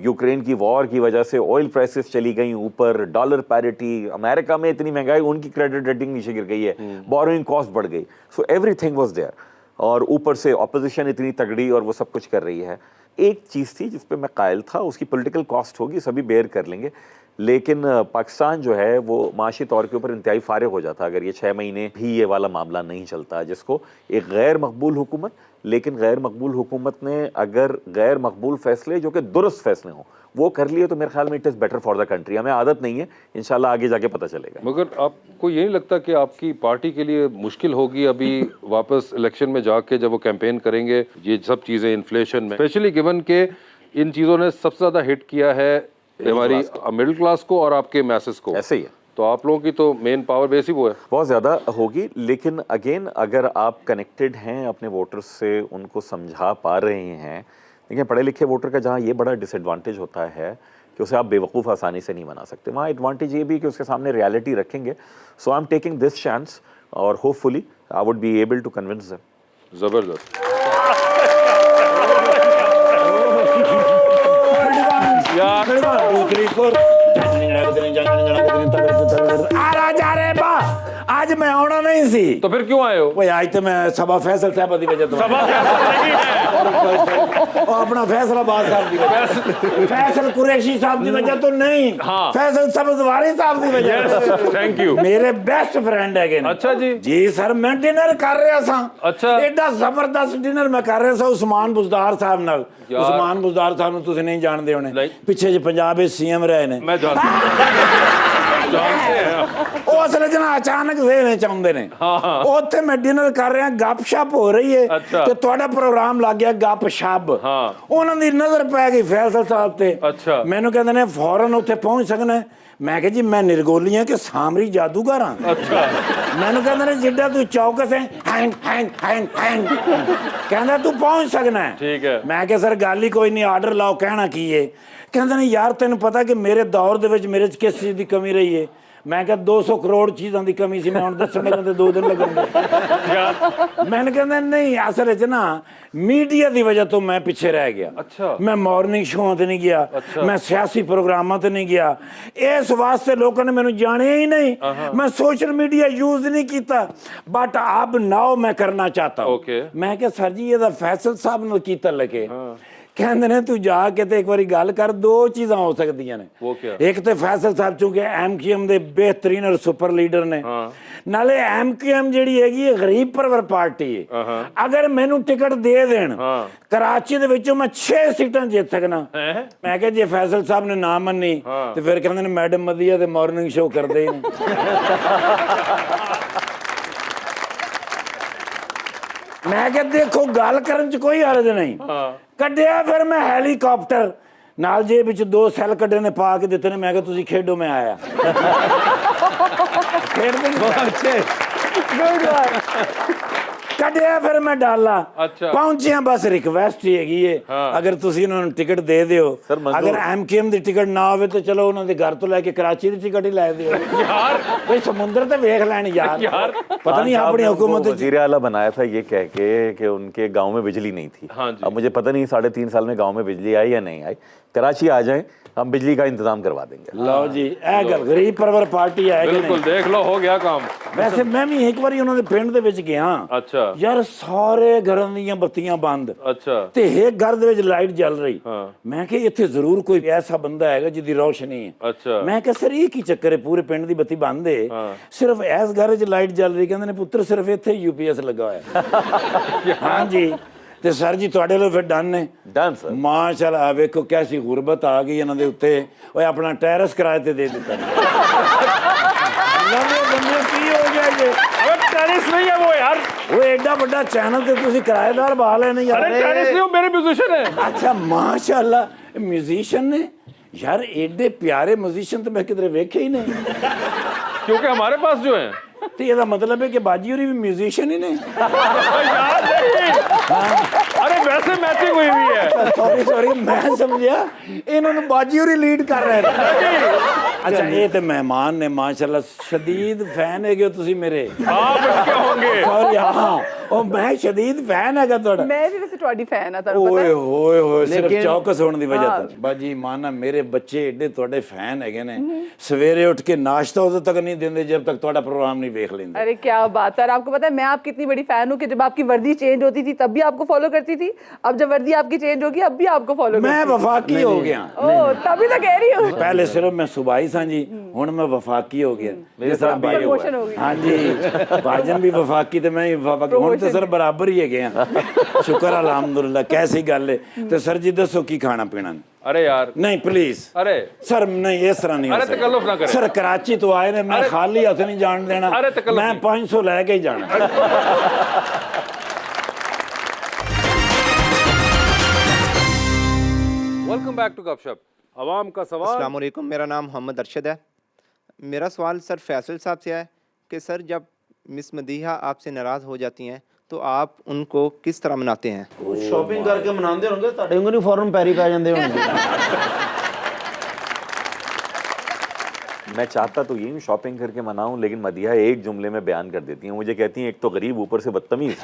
यूक्रेन की वॉर की वजह से ऑयल प्राइसेस चली गई ऊपर, डॉलर पैरिटी, अमेरिका में इतनी महंगाई, उनकी क्रेडिट रेटिंग नीचे गिर गई है, बोरोइंग कॉस्ट बढ़ गई, सो एवरीथिंग वाज देयर। और ऊपर से ऑपोजिशन इतनी तगड़ी और वो सब कुछ कर रही है। एक चीज़ थी जिस पे मैं कायल था, उसकी पॉलिटिकल कॉस्ट होगी, सभी बेयर कर लेंगे, लेकिन पाकिस्तान जो है वो माशी तौर के ऊपर इंतहाई फारिग हो जाता अगर ये 6 महीने भी ये वाला मामला नहीं चलता, जिसको एक गैर मकबूल हुकूमत, लेकिन गैर मकबूल हुकूमत ने अगर गैर मकबूल फैसले जो कि दुरुस्त फैसले हों वो कर लिए तो मेरे ख्याल में it is better for the country. हमें आदत नहीं है, इंशाल्लाह आगे जाके पता चलेगा। मगर आपको ये नहीं लगता कि आपकी पार्टी के लिए मुश्किल होगी अभी वापस इलेक्शन में जाके जब वो कैंपेन करेंगे, ये सब चीज़ें इन्फ्लेशन में, स्पेशली गिवन के इन चीज़ों ने सबसे ज़्यादा हिट किया है हमारी मिडिल क्लास को और आपके मैसेज को? ऐसे ही है। तो आप लोगों की तो मेन पावर बेस ही वो है। बहुत ज़्यादा होगी, लेकिन अगेन अगर आप कनेक्टेड हैं अपने वोटर्स से, उनको समझा पा रहे हैं। देखिए पढ़े लिखे वोटर का जहाँ ये बड़ा डिसएडवांटेज होता है कि उसे आप बेवकूफ़ आसानी से नहीं बना सकते, वहाँ एडवांटेज ये भी कि उसके सामने रियलिटी रखेंगे। So I am taking this chance और hopefully I would be able to convince them. जबरदस्त। आज मैं आना नहीं सी, तो फिर क्यों आए हो? भाई आज तो मैं सभा फैसल साहब की वजह तो अपना फैसलाबाद साहब की वजह, फैसल कुरैशी साहब की वजह तो नहीं, हाँ। फैसल सब्जवारी साहब की वजह। Thank you. मेरे बेस्ट फ्रेंड है। अच्छा जी। जी सर, मैं डिनर कर रहा था। अच्छा। एडा जबरदस्त डिनर मैं कर रहा था उस्मान बुज़दार साहब नाल। यार। उस्मान बुज़दार साहब ਨੂੰ ਤੁਸੀਂ नहीं जानते होने, नहीं। पिछे जो पंजाब CM रहे ने। मैं जानता जानते हैं ਉਹ ਅਸਲ 'ਚ ਨਾ ਅਚਾਨਕ ਦੇਣੇ ਚਾਹੁੰਦੇ ਨੇ ਉੱਥੇ ਮੈਂ ਡਿਨਰ ਕਰ ਰਿਹਾ ਗੱਪਸ਼ਪ ਹੋ ਰਹੀ ਹੈ ਅੱਛਾ। ਤੇ ਤੁਹਾਡਾ ਪ੍ਰੋਗਰਾਮ ਲੱਗ ਗਿਆ ਗੱਪਸ਼ਪ ਹਾਂ। ਉਹਨਾਂ ਦੀ ਨਜ਼ਰ ਪੈ ਗਈ ਫੈਸਲ ਸਾਹਿਬ ਤੇ ਅੱਛਾ। ਮੈਨੂੰ ਕਹਿੰਦੇ ਨੇ ਫੌਰਨ ਉੱਥੇ ਪਹੁੰਚ ਸਕਣਾ ਹੈ। ਮੈਂ ਕਿਹਾ ਜੀ ਮੈਂ ਨਿਰਗੋਲੀ ਹਾਂ ਕਿ ਸਾਮਰੀ ਜਾਦੂਗਰ ਹਾਂ अच्छा ਮੈਨੂੰ ਕਹਿੰਦੇ ਨੇ ਜਿੱਡਾ ਤੂੰ ਚੌਕਸ ਹੈ ਹੈਂਗ ਹੈਂਗ ਹੈਂਗ ਹੈਂਗ ਕਹਿੰਦਾ ਤੂੰ ਪਹੁੰਚ ਸਕਣਾ ਹੈ ठीक है ਮੈਂ ਕਿਹਾ ਸਰ ਗੱਲ ਹੀ ਕੋਈ ਨਹੀਂ ਆਰਡਰ ਲਾਓ ਕਹਿਣਾ ਕੀ ਏ ਕਹਿੰਦੇ ਨੇ ਯਾਰ ਤੈਨੂੰ ਪਤਾ ਕਿ ਮੇਰੇ ਦੌਰ ਦੇ ਵਿੱਚ ਮੇਰੇ 'ਚ ਕਿਸ ਚੀਜ਼ ਦੀ ਕਮੀ ਰਹੀ ਏ ਮੈਂ ਕਿਹਾ 200 ਕਰੋੜ ਚੀਜ਼ਾਂ ਦੀ ਕਮੀ ਸੀ ਮੈਂ ਹੁਣ ਦੱਸਣ ਲੱਗਾ ਤੇ 2 ਦਿਨ ਲੱਗਣਗੇ ਮੈਨੂੰ ਕਹਿੰਦੇ ਨਹੀਂ ਅਸਲ ਵਿੱਚ ਨਾ ਮੀਡੀਆ ਦੀ ਵਜ੍ਹਾ ਤੋਂ ਮੈਂ ਪਿੱਛੇ ਰਹਿ ਗਿਆ ਅੱਛਾ। ਮੈਂ ਮਾਰਨਿੰਗ ਸ਼ੋਆਂ ਤੇ ਨਹੀਂ ਗਿਆ ਮੈਂ ਸਿਆਸੀ ਪ੍ਰੋਗਰਾਮਾਂ ਤੇ ਨਹੀਂ ਗਿਆ ਇਸ ਵਾਸਤੇ ਲੋਕਾਂ ਨੇ ਮੈਨੂੰ ਜਾਣਿਆ ਹੀ ਨਹੀਂ ਮੈਂ ਸੋਸ਼ਲ मीडिया यूज नहीं ਕੀਤਾ ਬਟ ਅਬ ਨਾਓ ਮੈਂ ਕਰਨਾ ਚਾਹਤਾ ਹੂੰ Okay। ਮੈਂ ਕਿਹਾ ਸਰ ਜੀ ਇਹਦਾ ਫੈਸਲ ਸਾਹਿਬ ਨਾਲ ਕੀਤਾ ਲੱਗੇ ਕਹਿੰਦੇ ਨੇ ਤੂੰ ਜਾ ਕੇ ਤੇ ਇੱਕ ਵਾਰੀ ਗੱਲ ਕਰ ਦੋ ਚੀਜ਼ਾਂ ਹੋ ਸਕਦੀਆਂ ਨੇ ਉਹ ਕਿਆ? ਇੱਕ ਤੇ ਫੈਸਲ ਸਾਹਿਬ ਚੂੰਕਿ ਐਮਕੇਐਮ ਦੇ ਬਿਹਤਰੀਨ ਔਰ ਸੁਪਰ ਲੀਡਰ ਨੇ ਨਾਲੇ ਐਮਕੇਐਮ ਜਿਹੜੀ ਹੈਗੀ ਇਹ ਗਰੀਬ ਪਰਵਰ ਪਾਰਟੀ ਹੈ ਅਗਰ ਮੈਨੂੰ ਟਿਕਟ ਦੇ ਦੇਣ ਕਰਾਚੀ ਦੇ ਵਿੱਚੋਂ ਮੈਂ 6 ਸੀਟਾਂ ਜਿੱਤ ਸਕਣਾ ਮੈਂ ਕਿਹਾ ਜੇ ਫੈਸਲ ਸਾਹਿਬ ਨੇ ਨਾ ਮੰਨੀ ਤੇ ਫਿਰ ਕਹਿੰਦੇ ਨੇ ਮੈਡਮ ਮਦੀਆ ਤੇ ਮਾਰਨਿੰਗ ਸ਼ੋਅ ਕਰਦੇ ਹੀ ਨੇ ਮੈਂ ਕਿਹਾ ਦੇਖੋ ਗੱਲ ਕਰਨ ਚ ਕੋਈ ਹਰਜ ਨਹੀਂ ਕੱਢਿਆ ਫਿਰ ਮੈਂ ਹੈਲੀਕਾਪਟਰ ਨਾਲ ਜੇਬ ਵਿੱਚ 2 ਸੈੱਲ ਕੱਢੇ ਨੇ ਪਾ ਕੇ ਦਿੱਤੇ ਨੇ ਮੈਂ ਕਿਹਾ ਤੁਸੀਂ ਖੇਡੋ ਮੈਂ ਆਇਆ ਖੇਡਦੇ ਨਹੀਂ ਕੱਢਿਆ ਫਿਰ ਮੈਂ ਡਾਲਾ ਅੱਛਾ। ਪਹੁੰਚਿਆ ਬਸ ਰਿਕਵੈਸਟ ਹੀ ਹੈਗੀ ਏ ਅਗਰ ਤੁਸੀਂ ਉਹਨਾਂ ਨੂੰ ਟਿਕਟ ਦੇ ਦਿਓ ਅਗਰ ਐਮਕੇਐਮ ਦੀ ਟਿਕਟ ਨਾ ਹੋਵੇ ਤੇ ਚਲੋ ਉਹਨਾਂ ਦੇ ਘਰ ਤੋਂ ਲੈ ਕੇ ਕਰਾਚੀ ਦੀ ਟਿਕਟ ਹੀ ਲੈ ਦਿਓ यार ਕੋਈ ਸਮੁੰਦਰ ਤੇ ਵੇਖ ਲੈਣ ਯਾਰ ਪਤਾ नहीं अपनी हुकूमत वजीर आला बनाया था ये कह के कि उनके गांव में बिजली नहीं थी हाँ जी। अब मुझे पता नहीं 3.5 साल में गांव में बिजली आई या नहीं आई कराची आ जाए हम बिजली का इंतजाम करवा देंगे ਲਓ ਜੀ ਇਹ ਗੱਲ ਗਰੀਬ ਪਰਵਰ ਪਾਰਟੀ ਹੈ ਕਿ बिल्कुल देख लो हो गया काम ਵੈਸੇ ਮੈਂ ਵੀ ਇੱਕ ਵਾਰੀ ਉਹਨਾਂ ਦੇ ਪਿੰਡ ਦੇ ਵਿੱਚ ਗਿਆ अच्छा ਯਾਰ ਸਾਰੇ ਘਰਾਂ ਦੀਆਂ ਬੱਤੀਆਂ ਬੰਦ अच्छा ਤੇ ਇੱਕ ਘਰ ਦੇ ਵਿੱਚ ਲਾਈਟ ਜਲ ਰਹੀ ਮੈਂ ਕਿਹਾ ਇੱਥੇ ਜ਼ਰੂਰ ਕੋਈ ਐਸਾ ਬੰਦਾ ਹੈਗਾ ਜਿਹਦੀ ਰੌਸ਼ਨੀ ਹੈ अच्छा ਮੈਂ ਕਿਹਾ ਸਰ ਇਹ ਕੀ ਚੱਕਰ ਹੈ ਪੂਰੇ ਪਿੰਡ ਦੀ ਬੱਤੀ ਬੰਦ ਹੈ ਸਿਰਫ ਇਸ ਘਰ 'ਚ ਲਾਈਟ ਜਲ ਰਹੀ ਕਹਿੰਦੇ ਨੇ ਪੁੱਤਰ ਸਿਰਫ ਇੱਥੇ ਯੂਪੀਐਸ ਲੱਗਾ ਹੋਇਆ ਹਾਂਜੀ ਤੇ ਸਰ ਜੀ ਤੁਹਾਡੇ ਲਈ ਫਿਰ ਡਨ ਨੇ डन सर ਮਾਸ਼ਾਅੱਲਾ ਵੇਖੋ ਕੈਸੀ ਗੁਰਬਤ ਆ ਗਈ ਇਹਨਾਂ ਦੇ ਉੱਤੇ ਓਏ ਆਪਣਾ ਟੈਰਸ ਕਿਰਾਏ ਤੇ ਦੇ ਦਿੱਤਾ ਨਵੇਂ ਬੰਦੇ ਕੀ ਹੋ ਗਿਆ ਇਹ अबे टेनिस नहीं है वो यार ਓਏ ਐਡਾ ਵੱਡਾ ਚੈਨਲ ਤੇ ਤੁਸੀਂ ਕਿਰਾਏਦਾਰ ਬਹਾ ਲੈਣੇ ਯਾਰ अरे टेनिस नहीं वो मेरे म्यूजिशियन है ਅੱਛਾ ਮਾਸ਼ਾਅੱਲਾ ਮਿਊਜ਼ੀਸ਼ੀਅਨ ਨੇ ਯਾਰ ਐਡੇ ਪਿਆਰੇ ਮਿਊਜ਼ੀਸ਼ੀਅਨ ਤਾਂ ਮੈਂ ਕਿਧਰੇ ਵੇਖੇ ਹੀ ਨਹੀਂ क्योंकि हमारे पास जो है ਤੇ ਇਹਦਾ ਮਤਲਬ ਹੈ ਕਿ ਬਾਜੀ ਹੋਰੀ ਵੀ ਮਿਊਜ਼ੀਸ਼ੀਅਨ ਹੀ ਨੇ यार नहीं अरे वैसे मैचिंग हुई हुई है ਸੌਰੀ ਮੈਂ ਸਮਝਿਆ ਇਹਨਾਂ ਨੂੰ ਬਾਜੀ ਹੋਰੀ ਲੀਡ ਕਰ ਰਹੇ ਨੇ ਅੱਛਾ ਇਹ ਤੇ ਮਹਿਮਾਨ ਨੇ ਮਾਸ਼ਾਅੱਲਾ ਸ਼ਦੀਦ ਫੈਨ ਹੈਗੇ ਹੋ ਤੁਸੀਂ ਮੇਰੇ आप इनके होंगे ਸੌਰੀ ਹਾਂ ਉਹ ਮੈਂ ਸ਼ਦੀਦ ਫੈਨ ਹੈਗਾ ਤੁਹਾਡਾ मैं भी वैसे ਤੁਹਾਡੀ ਫੈਨ ਆ ਤੁਹਾਨੂੰ ਪਤਾ ਓਏ ਹੋਏ ਹੋਏ ਸਿਰਫ ਲੇਕਿਨ- ਚੌਕਸ ਹੋਣ ਦੀ ਵਜ੍ਹਾ ਤੋਂ ਬਾਜੀ ਮਾਨਾ ਮੇਰੇ ਬੱਚੇ ਏਡੇ ਤੁਹਾਡੇ ਫੈਨ ਹੈਗੇ ਨੇ ਸਵੇਰੇ ਉੱਠ ਕੇ ਨਾਸ਼ਤਾ ਉਦੋਂ ਤੱਕ ਨਹੀਂ ਦਿੰਦੇ ਜਦ ਤੱਕ ਤੁਹਾਡਾ प्रोग्राम नहीं देख लेंगे अरे क्या बात है। और आपको पता है मैं आपकी इतनी बड़ी फैन हूँ कि जब आपकी वर्दी चेंज होती थी तब भी आपको फॉलो करती थी अब जब वर्दी आपकी चेंज होगी अब भी आपको फॉलो मैं वफाकी हो गया ओ तभी तो कह रही हूँ पहले सिर्फ मैं सुबाई सा जी हुण मैं वफाकी हो गया जिस तरह भाई प्रमोशन हो गई। हाँ जी भाजन भी वफाकी ते मैं भी वफाकी हुण ते सर बराबर ही है शुक्र अलहमदुलिल्लाह कैसी गल है ते सर जी दसो की खाना पीना अरे यार नहीं प्लीज अरे सर नहीं इस तरह नहीं हो अरे सकता। तकल्लुफ ना करें। सर कराची तो आए ने मैं खाली हाथ नहीं जान देना अरे तकल्लुफ मैं नहीं। 500 लेके ही जाना वेलकम बैक टू गपशप अवाम का सवाल अस्सलाम वालेकुम मेरा नाम मोहम्मद अरशद है मेरा सवाल सर फैसल साहब से है कि सर जब मिस मदीहा आपसे नाराज़ हो जाती हैं तो आप उनको किस तरह मनाते हैं ਸ਼ਾਪਿੰਗ ਕਰਕੇ ਮਨਾਉਂਦੇ ਹੋਣਗੇ ਤੁਹਾਡੇ ਵਾਂਗੂ ਨਹੀਂ ਫੌਰਨ ਪੈਰੀ ਪੈ ਜਾਂਦੇ ਹੋਣਗੇ मैं चाहता तो यही हूँ शॉपिंग करके मनाऊं लेकिन मदीहा एक जुमले में बयान कर देती हैं मुझे कहती हैं एक तो गरीब ऊपर से बदतमीज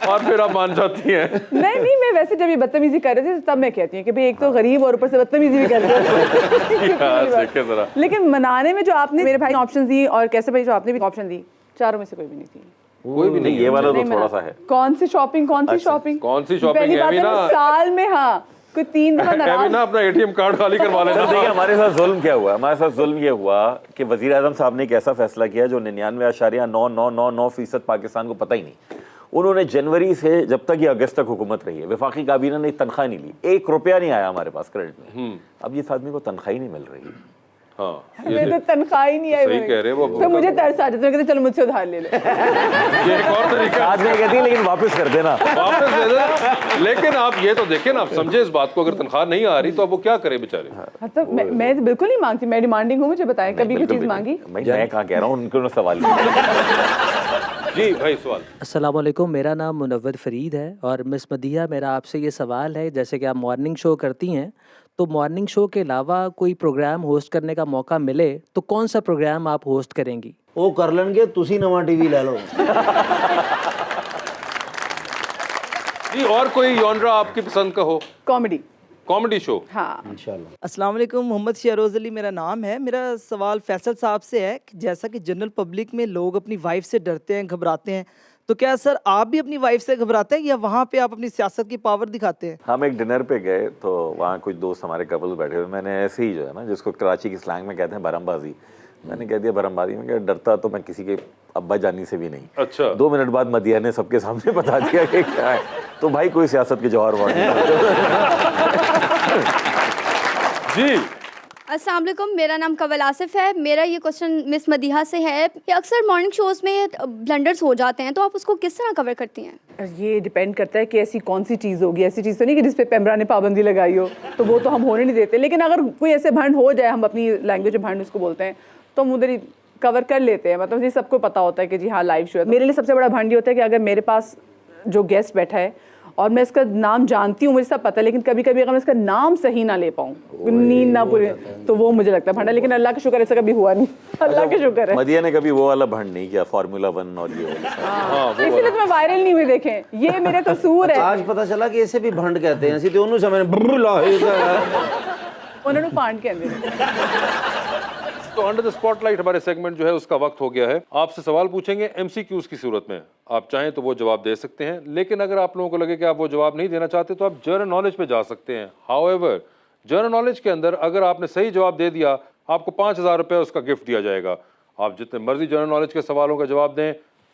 और फिर आप मान जाती हैं नहीं मैं वैसे जब ये बदतमीजी कर रहे थे तब मैं कहती हूँ कि भाई एक तो गरीब और ऊपर से बदतमीजी भी कर रहे यार देखे जरा हैं लेकिन मनाने में जो आपने मेरे भाई ने ऑप्शन दी और कैसे भाई जो आपने भी ऑप्शन दी चारों में से कोई भी नहीं थी कोई भी नहीं ये वाला तो नहीं थोड़ा मना। सा है कौन सी शॉपिंग कौन सी shopping पहली है? बात अभी है ना- साल में हाँ कोई 3 दफा अभी नाराज ना अपना एटीएम कार्ड खाली करवा लेना सर देखिए हमारे साथ जुल्म क्या हुआ हमारे साथ जुल्म ये हुआ कि वजीर आजम साहब ने एक ऐसा फैसला किया जो 99.99999% पाकिस्तान को पता ही नहीं उन्होंने जनवरी से जब तक ये अगस्त तक हुकूमत रही है, वफाकी काबीना ने तनख्वाह नहीं ली, 1 रुपया नहीं आया हमारे पास क्रेडिट में। अब इस आदमी को तनख्वाह ही नहीं मिल रही। हाँ, हमें तो तनख्वाह ही नहीं आई। सही कह रहे हैं वो। तो मुझे तरस आ जाता है, कहते चलो मुझसे उधार ले ले। ये एक और तरीका आज मैं कहती है लेकिन वापस कर देना। वापस दे देना। लेकिन आप ये तो देखें ना, आप समझे इस बात को, अगर तनख्वाह नहीं आ रही तो अब वो क्या करे बेचारे। मतलब मैं तो बिल्कुल नहीं मांगती, मैं डिमांडिंग हूँ, मुझे बताएं कभी कोई चीज मांगी? मैं कहाँ कह रहा हूँ, उनको सवाल जी भाई सवाल। अस्सलाम वालेकुम, मेरा नाम मुनव्वर फरीद है और मिस मदीहा, मेरा आपसे ये सवाल है, जैसे कि आप मॉर्निंग शो करती हैं, तो मॉर्निंग शो के अलावा कोई प्रोग्राम होस्ट करने का मौका मिले तो कौन सा प्रोग्राम आप होस्ट करेंगी? वो कर लेंगे, तुसी नवा टीवी ले लो। जी, और कोई जॉनरा आपकी पसंद का हो? कॉमेडी। Comedy show. हाँ। इंशाल्लाह। अस्सलाम वालेकुम, मोहम्मद शहरोज़ अली मेरा नाम है। मेरा सवाल फैसल साहब से है कि जैसा कि जनरल पब्लिक में लोग अपनी वाइफ से डरते हैं, घबराते हैं, तो क्या सर आप भी अपनी वाइफ से घबराते हैं या वहाँ पे आप अपनी सियासत की पावर दिखाते हैं? हम एक डिनर पे गए तो वहाँ कुछ दोस्त हमारे कपल्स बैठे हुए, मैंने ऐसे ही जो है ना, जिसको कराची की स्लैंग में कहते हैं बरमबाजी, मैंने कह दिया बरमबाजी में, क्या डरता तो मैं किसी के अब्बा जानी से भी नहीं। अच्छा। 2 मिनट बाद मदिया ने सबके सामने बता दिया कि क्या है, तो भाई कोई सियासत के जौहर वाड़ जी। अस्सलाम वालेकुम, मेरा नाम कवल आसिफ है। मेरा ये क्वेश्चन मिस मदीहा से है कि अक्सर मॉर्निंग शोज़ में ब्लंडर्स हो जाते हैं, तो आप उसको किस तरह कवर करती हैं? ये डिपेंड करता है कि ऐसी कौन सी चीज़ होगी। ऐसी चीज़ तो नहीं कि जिस पे पेमरा ने पाबंदी लगाई हो, तो वो तो हम होने नहीं देते। लेकिन अगर कोई ऐसे भंड हो जाए, हम अपनी लैंग्वेज में भंड उसको बोलते हैं, तो हम उधर ही कवर कर लेते हैं। मतलब ये सबको पता होता है कि जी हाँ लाइव शो है। मेरे लिए सबसे बड़ा भंड ये होता है कि अगर मेरे पास जो गेस्ट बैठा है और मैं इसका नाम जानती हूँ, मुझे सब पता है, लेकिन कभी कभी अगर मैं इसका नाम सही ना ले पाऊँ, नींद ना पूरी, तो वो मुझे लगता है भंडा। लेकिन अल्लाह का शुक्र ऐसा कभी हुआ नहीं, अल्लाह का शुक्र है। मदिया ने कभी वो वाला भंड नहीं किया, फार्मूला 1 और ये वाला। इसलिए तो मैं वायरल नहीं हुई, देखें ये मेरा कसूर है। आज पता चला कि ऐसे भी भंड कहते हैं, सीधे उन्होंने समय उन्होंने पांड के अंदर। तो अंडर द स्पॉटलाइट हमारे सेगमेंट जो है उसका वक्त हो गया है। आपसे सवाल पूछेंगे एमसीक्यूज की सूरत में, आप चाहें तो वो जवाब दे सकते हैं, लेकिन अगर आप लोगों को लगे कि आप वो जवाब नहीं देना चाहते तो आप जनरल नॉलेज पे जा सकते हैं। हाउएवर जनरल नॉलेज के अंदर अगर आपने सही जवाब दे दिया, आपको 5000 रुपये उसका गिफ्ट दिया जाएगा। आप जितने मर्जी जनरल नॉलेज के सवालों का जवाब दें,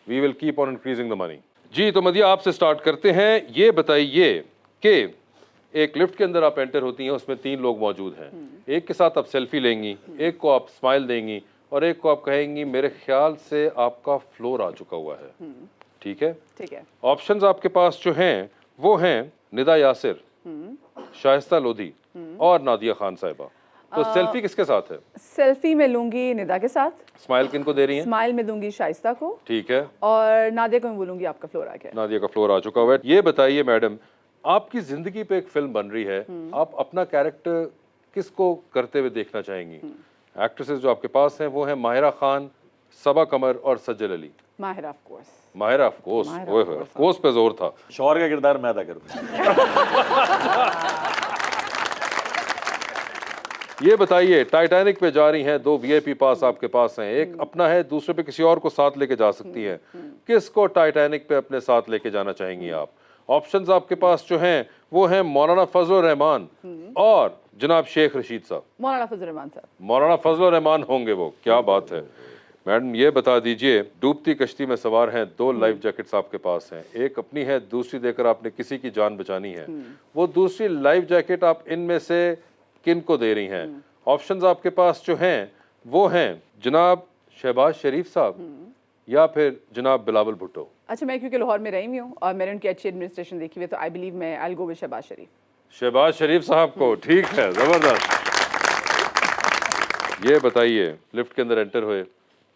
we will keep on increasing the money. जी, तो मदिया आपसे स्टार्ट करते हैं। ये बताइए कि एक लिफ्ट के अंदर आप एंटर होती हैं, उसमें 3 लोग मौजूद हैं। एक के साथ आप सेल्फी लेंगी, एक को आप स्माइल देंगी और एक को आप कहेंगी मेरे ख्याल से आपका फ्लोर आ चुका हुआ है। ठीक है? ठीक है। ऑप्शंस आपके पास जो हैं वो हैं निदा यासिर, शाइस्ता लोधी और नादिया खान साहिबा। तो सेल्फी किसके साथ है? सेल्फी में लूंगी निदा के साथ। स्माइल किनको दे रही हैं? स्माइल में दूंगी शाइस्ता को। ठीक है। और नादिया को मैं बोलूंगी आपका फ्लोर आ गया। नादिया का फ्लोर आ चुका हुआ है। ये बताइए मैडम, आपकी जिंदगी पे एक फिल्म बन रही है, आप अपना कैरेक्टर किसको करते हुए देखना चाहेंगी? एक्ट्रेसेस जो आपके पास हैं वो हैं माहिरा खान, सबा कमर और सज्जल Ali. Mahira of course. Mahira of course, of course पे जोर था। शौहर का किरदार मैं अदा करूँ। ये बताइए, टाइटैनिक पे जा रही हैं, 2 वीआईपी पास आपके पास हैं, एक अपना है, दूसरे पे किसी और को साथ लेके जा सकती हैं। किसको टाइटैनिक पे अपने साथ लेके जाना चाहेंगी आप? ऑप्शंस आपके पास जो हैं वो हैं मौलाना फजल रहमान और जनाब शेख रशीद साहब। मौलाना फजल रहमान साहब। मौलाना फजल रहमान होंगे वो, क्या बात है। मैडम ये बता दीजिए, डूबती कश्ती में सवार हैं, 2 लाइफ जैकेट्स आपके पास हैं, एक अपनी है, दूसरी देकर आपने किसी की जान बचानी है। वो दूसरी लाइफ जैकेट आप इनमें से किन को दे रही हैं? ऑप्शंस आपके पास जो हैं वो हैं जनाब शहबाज शरीफ साहब या फिर जनाब बिलावल भुट्टो। अच्छा, मैं क्योंकि लाहौर में रही हुई हूँ और मैंने उनकी अच्छी एडमिनिस्ट्रेशन देखी हुई है, तो आई बिलीव मैं I will go with Shahbaz Sharif. Shahbaz Sharif साहब को, ठीक है, जबरदस्त। ये बताइए, लिफ्ट के अंदर एंटर हुए,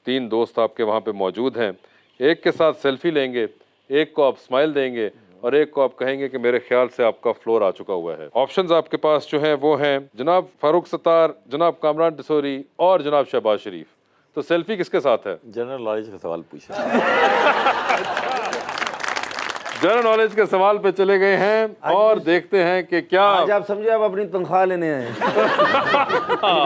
3 दोस्त आपके वहाँ पे मौजूद हैं, एक के साथ सेल्फी लेंगे, एक को आप स्माइल देंगे और एक को आप कहेंगे कि मेरे ख्याल से आपका फ्लोर आ चुका हुआ है। ऑप्शंस आपके पास जो हैं वो हैं जनाब फारूक सत्तार, जनाब कामरान डिसोरी और जनाब शहबाज शरीफ। तो सेल्फी किसके साथ है? जनरल नॉलेज का सवाल पूछा। जनरल नॉलेज के सवाल पे चले गए हैं और देखते हैं कि क्या आज आप समझे आप अपनी तनख्वाह लेने आए।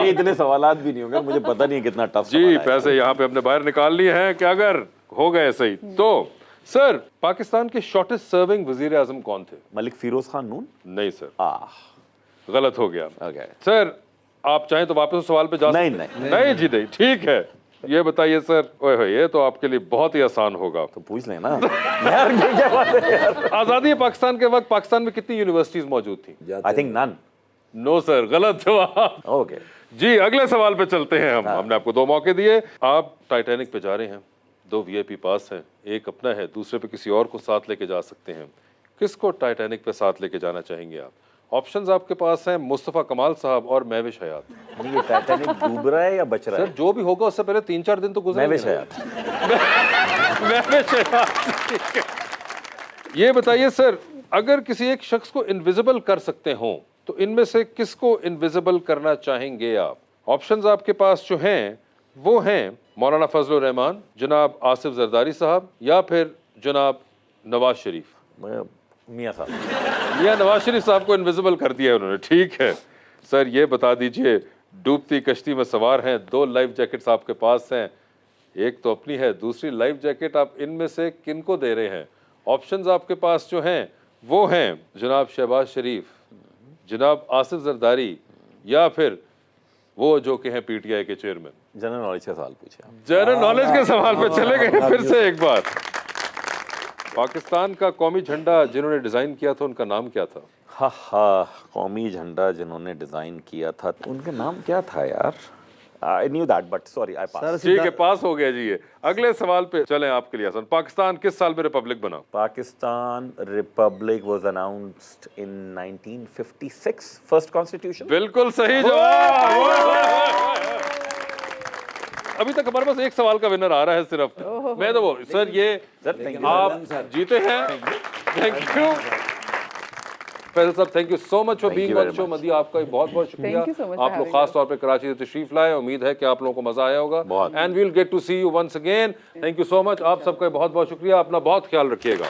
इतने सवालात भी नहीं होंगे, मुझे पता नहीं कितना टफ जी, पैसे यहाँ पे हमने बाहर निकाल लिए हैं कि अगर हो गए सही तो। सर, पाकिस्तान के शॉर्टेस्ट सर्विंग वजीर आजम कौन थे? मलिक फिरोज खान नून। नहीं सर, गलत हो गया। ओके सर, आप चाहें तो वापस उस सवाल पे जा नहीं, सकते हैं। नहीं जी, नहीं, ठीक है, ये बताइए सर, ओए होए, ये तो आपके लिए बहुत ही आसान होगा। तो पूछ लेना यार, ये क्या बात है यार। आजादी पाकिस्तान के वक्त पाकिस्तान में कितनी यूनिवर्सिटीज मौजूद थी? I think none. No sir, गलत जवाब। ओके जी, अगले सवाल पे चलते हैं हम। हमने आपको 2 मौके दिए, आप टाइटैनिक पे जा रहे हैं, 2 वीआईपी पास हैं, एक अपना है, दूसरे पे किसी और को साथ लेके जा सकते हैं। किसको टाइटैनिक पे साथ लेके जाना चाहेंगे आप? ऑप्शंस आपके पास हैं, मुस्तफ़ा कमाल साहब और महविश हयात। ये टाइटैनिक डूब रहा है या बच रहा सर है? जो भी होगा उससे पहले 3-4 दिन तो गुजरेंगे। महविश हयात। महविश हयात, ठीक है। ये बताइए सर, अगर किसी एक शख्स को इनविजिबल कर सकते हो तो इनमें से किसको इनविजिबल करना चाहेंगे आप? ऑप्शंस आपके पास जो हैं वो हैं मौलाना फजलुर रहमान, जनाब आसिफ जरदारी साहब या फिर जनाब नवाज शरीफ। मियाँ साहब। मियाँ नवाज शरीफ साहब को इनविजिबल कर दिया उन्होंने, ठीक है। सर ये बता दीजिए, डूबती कश्ती में सवार हैं, 2 लाइफ जैकेट्स आपके पास हैं, एक तो अपनी है, दूसरी लाइफ जैकेट आप इनमें से किनको दे रहे हैं? ऑप्शंस आपके पास जो हैं वो हैं जनाब शहबाज शरीफ, जनाब आसिफ जरदारी या फिर वो जो कि हैं पीटीआई के चेयरमैन। जनरल नॉलेज का सवाल पूछा। जनरल नॉलेज के सवाल पे चले गए फिर से एक बार। पाकिस्तान का कौमी झंडा जिन्होंने डिजाइन किया था उनका नाम क्या था? हा, कौमी झंडा जिन्होंने डिजाइन किया था उनका नाम क्या था यार? I knew that but sorry I pass. ठीक है, पास हो गया जी। ये अगले सवाल पे चलें आपके लिए आसान। पाकिस्तान किस साल में रिपब्लिक बना? Pakistan Republic was announced in 1956, first constitution. बिल्कुल सही जवाब। अभी तक हमारे पास एक सवाल का विनर आ रहा है सिर्फ। मैं तो वो सर, ये सर आप जीते हैं। थैंक यू फैसल साहब, thank you so much for being on show. Madiha, आपका बहुत बहुत शुक्रिया। Thank you so much आप for लोग having खास तौर पे कराची से तशरीफ लाए, उम्मीद है कि आप लोगों को मजा आया होगा। बहुत। And we will get to see you once again. Thank you so much, आप सबका बहुत बहुत शुक्रिया। अपना बहुत ख्याल रखिएगा।